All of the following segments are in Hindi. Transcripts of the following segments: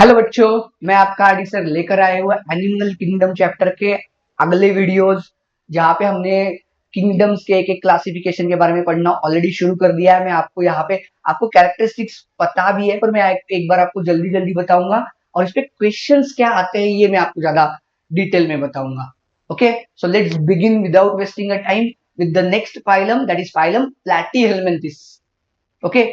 हेलो बच्चों, मैं आपका आरडी सर लेकर आए हुए एनिमल किंगडम चैप्टर के अगले वीडियोस, जहाँ पे हमने किंगडम्स के एक एक क्लासिफिकेशन के बारे में पढ़ना ऑलरेडी शुरू कर दिया है। मैं आपको यहाँ पे आपको कैरेक्टरिस्टिक्स पता भी है, पर मैं एक बार आपको जल्दी जल्दी बताऊंगा और इस पे क्वेश्चंस क्या आते हैं ये मैं आपको ज्यादा डिटेल में बताऊंगा। Okay, so let's begin without wasting a time with the next phylum, that is phylum platyhelminthes. Okay,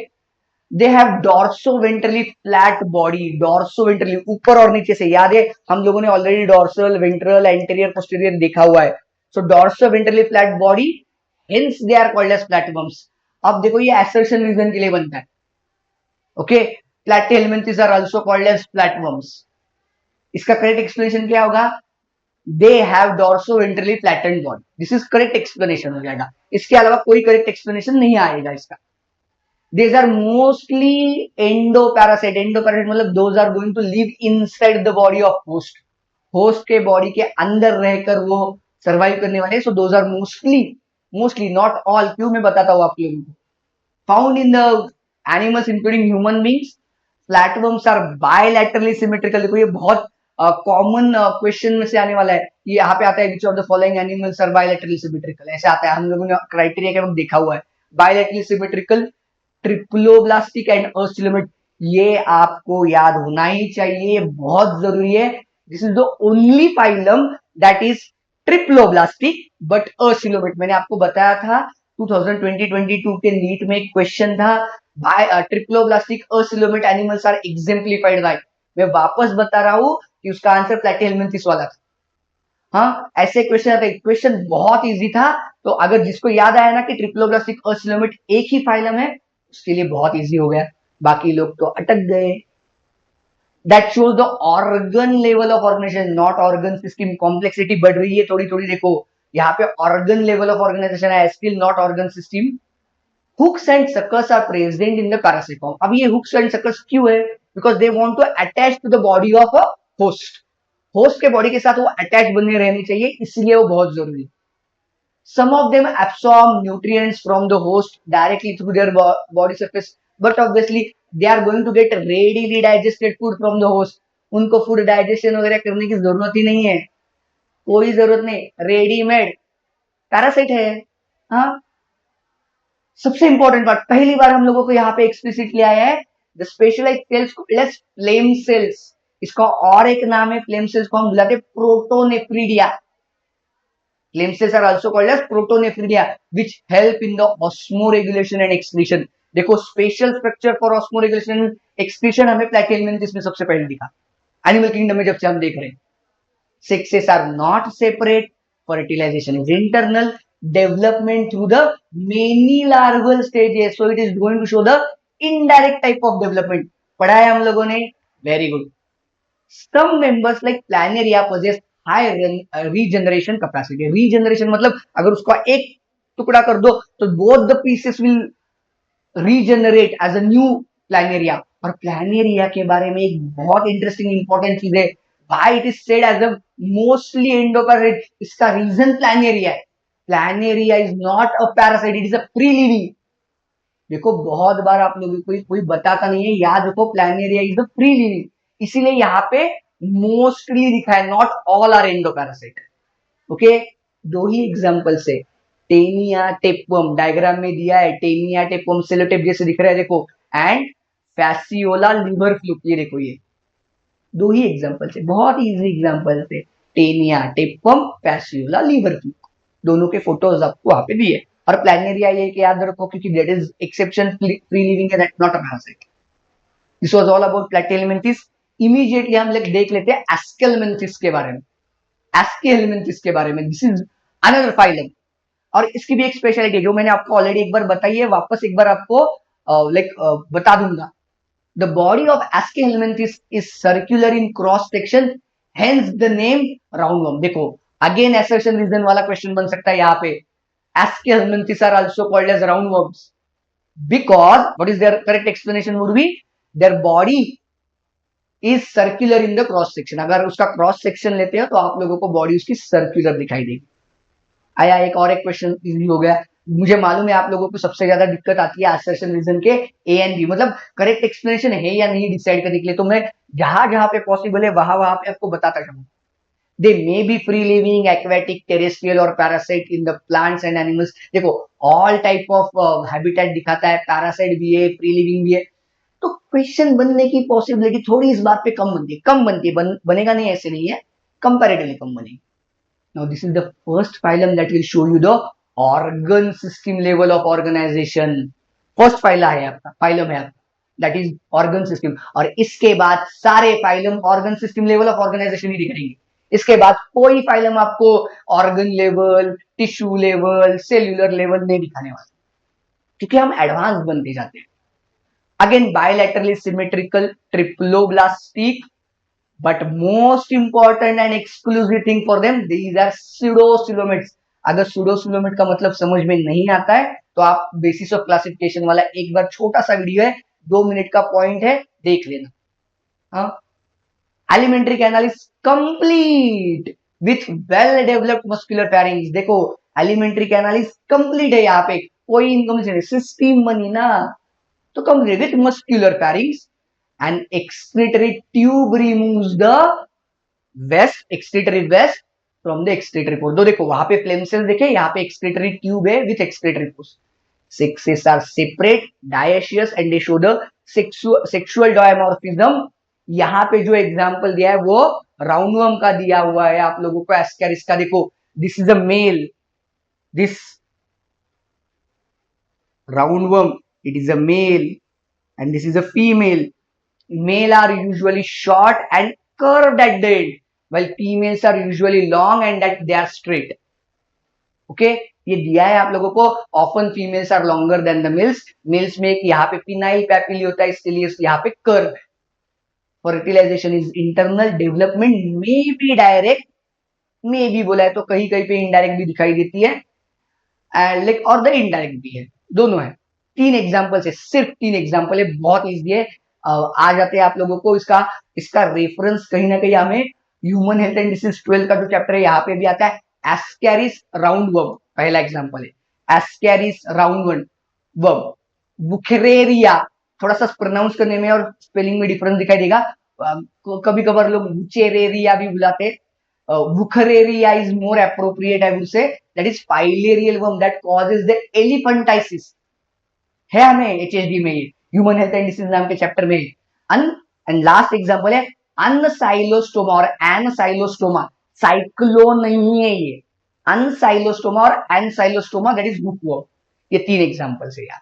they have dorsoventrally flat body. Dorsoventrally ऊपर और नीचे से, याद है हम लोगों ने already dorsal, ventral, anterior, posterior देखा हुआ है। So dorsoventrally flat body, hence they are called as platyworms. अब देखो ये असर्शन रीजन के लिए बनता है। Okay, platyhelminthes are also called as प्लैटिवम्स। इसका करेक्ट एक्सप्लेनेशन क्या होगा? They have dorsoventrally flattened body. This is correct explanation हो जाएगा। इसके अलावा कोई करेक्ट एक्सप्लेनेशन नहीं आएगा इसका। These are mostly endoparasite. Endoparasite मतलब those are going to live inside the body of host. Host के बॉडी के अंदर रहकर वो सर्वाइव करने वाले। So those are mostly not all. क्यों मैं बताता हूँ आप लोगों को। Found in the animals including human beings, flatworms are bilaterally symmetrical. देखो ये बहुत कॉमन क्वेश्चन में से आने वाला है। ये यहाँ पे आता है which of the following animals are bilaterally symmetrical, ऐसे आता है। हम लोगों ने क्राइटेरिया के वक्त देखा हुआ है। Bilaterally symmetrical, triploblastic and acoelomate, ये आपको याद होना ही चाहिए, बहुत जरूरी है। This is the only phylum that is triploblastic but acoelomate. मैंने आपको बताया था 2020-22 के नीट में एक क्वेश्चन था, ट्रिप्लोब्लास्टिक अस्टिलोमेट एनिमल्स आर एग्जेम्प्लीफाइड बाय। मैं वापस बता रहा हूं कि उसका आंसर प्लैटीहेलमिन्थिस वाला था। हाँ, ऐसे क्वेश्चन आते हैं। क्वेश्चन बहुत इजी था, तो अगर जिसको याद आया ना कि ट्रिप्लोब्लास्टिक अस्टिलोमेट एक ही फाइलम है, उसके लिए बहुत इजी हो गया। बाकी लोग तो अटक गए। That shows the organ level of organisation, not organ system. Complexity बढ़ रही है थोड़ी थोड़ी। देखो यहाँ पे ऑर्गन लेवल ऑफ ऑर्गेनाइजेशन है, still not organ system. Hooks and suckers are present in the parasiform. अब ये हुक्स एंड सकर्स क्यों है? Because they want to attach to the body of a host. Host के बॉडी के साथ वो अटैच बने रहने चाहिए, इसलिए वो बहुत जरूरी है। Some of them absorb nutrients from the host directly through their body surface, but obviously they are going to get readily digested food from the host. उनको फूड डाइजेशन वगैरह करने की जरूरत ही नहीं है, कोई जरूरत नहीं, रेडीमेड पैरासाइट है। हाँ, सबसे इंपॉर्टेंट बात, पहली बार हम लोगों को यहाँ पे एक्सप्लिसिट लिया है द स्पेशलाइज्ड सेल्स को प्लस फ्लेम सेल्स। इसका और एक नाम है फ्लेम सेल्स को हम बुलाते हैं protonephridia. Flame cells are also called as protonephridia, which help in the osmoregulation and excretion. देखो special structure for osmoregulation excretion हमें प्लैटीहेलमिन्थिस में सबसे पहले दिखा, एनिमल किंगडम में जब से हम देख रहे हैं। Sexes are not separate, fertilization is internal, development through the many larval stages, so it is going to show the indirect type of development. पढ़ा है हम लोगों ने, very good. Some members like planaria possess high regeneration capacity. Regeneration मतलब अगर उसका एक टुकड़ा कर दो तो both the pieces will regenerate as a new planaria. और planaria के बारे में एक बहुत इंटरेस्टिंग इंपॉर्टेंट चीज है, why it is said as a mostly endoparasite. इसका रीजन planaria है। Planaria is not a parasite, it is a free living. देखो बहुत बार आप लोगों को कोई बताता नहीं है, याद रखो planaria is the free living, इसीलिए यहाँ पे मोस्टली लिखा है, not all are endoparasite. Okay, दो ही एग्जांपल से, टेनिया टेपवम डायग्राम में दिया है, टेनिया टेपवम सेलोटेप जैसे दिख रहा है देखो, एंड फैसियोला लिवर फ्लूक, ये देखो ये दो ही एग्जांपल से, बहुत इजी एग्जांपल से, Taenia tapeworm Fasciola liver fluke, दोनों के फोटोज आपको वहां पे दिए। और प्लैनेरिया ये कि याद रखो क्योंकि that is exception, free living है, that not a parasite. This was all about platyhelminthes. Immediately हम लोग देख लेते हैं एस्केलमिन्थिस के बारे में। एस्केलमिन्थिस के बारे में, दिस इज अनदर फाइलम, और इसकी भी एक स्पेशलिटी जो मैंने आपको ऑलरेडी एक बार बताई है, वापस एक बार आपको बता दूंगा। The body of Aschelminthis is circular in cross section, hence the name roundworm. देखो अगेन assertion reason वाला क्वेश्चन बन सकता है यहाँ पे। Aschelminthis are also called as roundworms because what is their correct explanation would be their body is circular in the cross section. अगर उसका क्रॉस सेक्शन लेते हैं तो आप लोगों को बॉडी उसकी सर्कुलर दिखाई देगी। आया एक और एक क्वेश्चन इजी हो गया। मुझे मालूम है आप लोगों को सबसे ज्यादा दिक्कत आती है असर्शन रीजन के ए एंड बी, मतलब करेक्ट एक्सप्लेनेशन है या नहीं डिसाइड करने के लिए। तो मैं जहां जहां पे पॉसिबल है वहां वहां पे आपको बताता जाऊंगा। They may be free living, aquatic, terrestrial और parasite in the plants and animals. देखो ऑल टाइप ऑफ हैबिटेट दिखाता है, पैरासाइट भी है, फ्री लिविंग भी है। तो क्वेश्चन बनने की पॉसिबिलिटी थोड़ी इस बात पे कम बनती है, बनेगा नहीं ऐसे नहीं है, कंपैरेटिवली कम बनेगी। Now this is the first phylum that will show you the organ system level of organization. First phyla है आपका, फाइलम है आपका, दैट इज ऑर्गन सिस्टम। और इसके बाद सारे phylum organ system level of organisation ही दिखाएंगे। इसके बाद कोई फाइलम आपको organ level, tissue level, cellular level नहीं दिखाने वाला, क्योंकि हम एडवांस बनते जाते हैं। Again bilaterally symmetrical, triploblastic, but most important and exclusive thing for them, these are pseudocoelomates। अगर pseudocoelomate का मतलब समझ में नहीं आता है तो आप बेसिस ऑफ क्लासिफिकेशन वाला एक बार छोटा सा वीडियो है, 2 मिनट का पॉइंट है, देख लेना। हाँ, alimentary canal is complete with well developed muscular pharynx. देखो एलिमेंट्री कैनाल इज कंप्लीट है, यहाँ पे कोई इनकम सिस्टम बनी ना, तो complete with muscular pharynx. And excretory tube removes the excretory waste from the excretory pore। तो देखो वहां पे फ्लेम सेल देखे, यहाँ पे excretory tube है with excretory pores। Sexes are separate, dioecious and they show the sexual dimorphism। यहाँ पे जो एग्जाम्पल दिया है वो राउंडवर्म का दिया हुआ है आप लोगों को, एस्केरिस का। देखो this is a male, this roundworm it is a male and this is a female. Male are usually short and curved at the end, while females are usually long and that they are straight। Okay, ये दिया है आप लोगों को। Often females are longer than the males। Males में एक यहाँ पे पिनाइल पैपिली होता है, इसलिए यहाँ पे curve. Fertilization is internal, development may be direct, may be बोला है तो कहीं कहीं पे इनडायरेक्ट भी दिखाई देती है, लाइक और द इनडायरेक्ट भी है, दोनों है। 3 एग्जाम्पल है, सिर्फ 3 एग्जाम्पल है, बहुत ईजी है। आ जाते हैं आप लोगों को इसका रेफरेंस कहीं ना कहीं हमें ह्यूमन हेल्थ एंड डिसीज 12 का जो चैप्टर है यहाँ पे भी आता है। एस्कैरिस राउंडवर्म पहला एग्जांपल है, एस्कैरिस राउंडवर्म। बुखेरेरिया, थोड़ा सा प्रोनाउंस करने में और स्पेलिंग में डिफरेंस दिखाई देगा, कभी कभार लोग बुचेरेरिया भी बुलाते हैं। बुखेरेरिया is more appropriate, I would say that is filarial worm that causes the elephantiasis, है हमें एचएसडी में, ह्यूमन हेल्थ एंड डिसीज नाम के चैप्टर में। एंड लास्ट एग्जांपल है अनसाइलोस्टोमा और एनसाइलोस्टोमा। साइक्लोन नहीं है ये, अनसाइलोस्टोमा और एनसाइलोस्टोमा दैट इज हुकवर्म। ये 3 एग्जांपल्स है यार।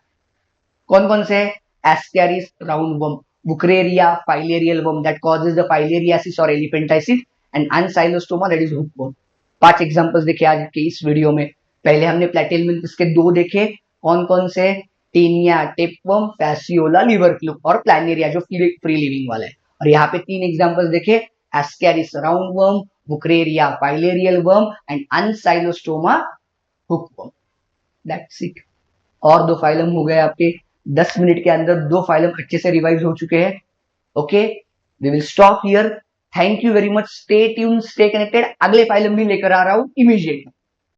कौन कौन से? एस्कैरिस राउंडवर्म, बुक्रेरिया filarial worm that causes the filariasis और elephantiasis, and Ancylostoma that is hookworm. 5 examples देखे आज के इस वीडियो में। पहले हमने प्लेटिलमिन्थस के 2 देखे, कौन कौन से? Taenia, tapeworm, Fasciola, liver fluke और प्लानेरिया जो फ्री लिविंग वाला है। और यहाँ पे 3 एग्जांपल्स देखे, एस्कैरिस राउंडवर्म, बुक्रेरिया filarial worm and Ancylostoma hookworm. That's it. और 2 फाइलम हो गए आपके। 10 मिनट के अंदर 2 फाइलम अच्छे से रिवाइज हो चुके हैं। Okay, we will stop here. Thank you very much, stay tune, stay connected. अगले फाइलम भी लेकर आ रहा हूं इमीडिएटली।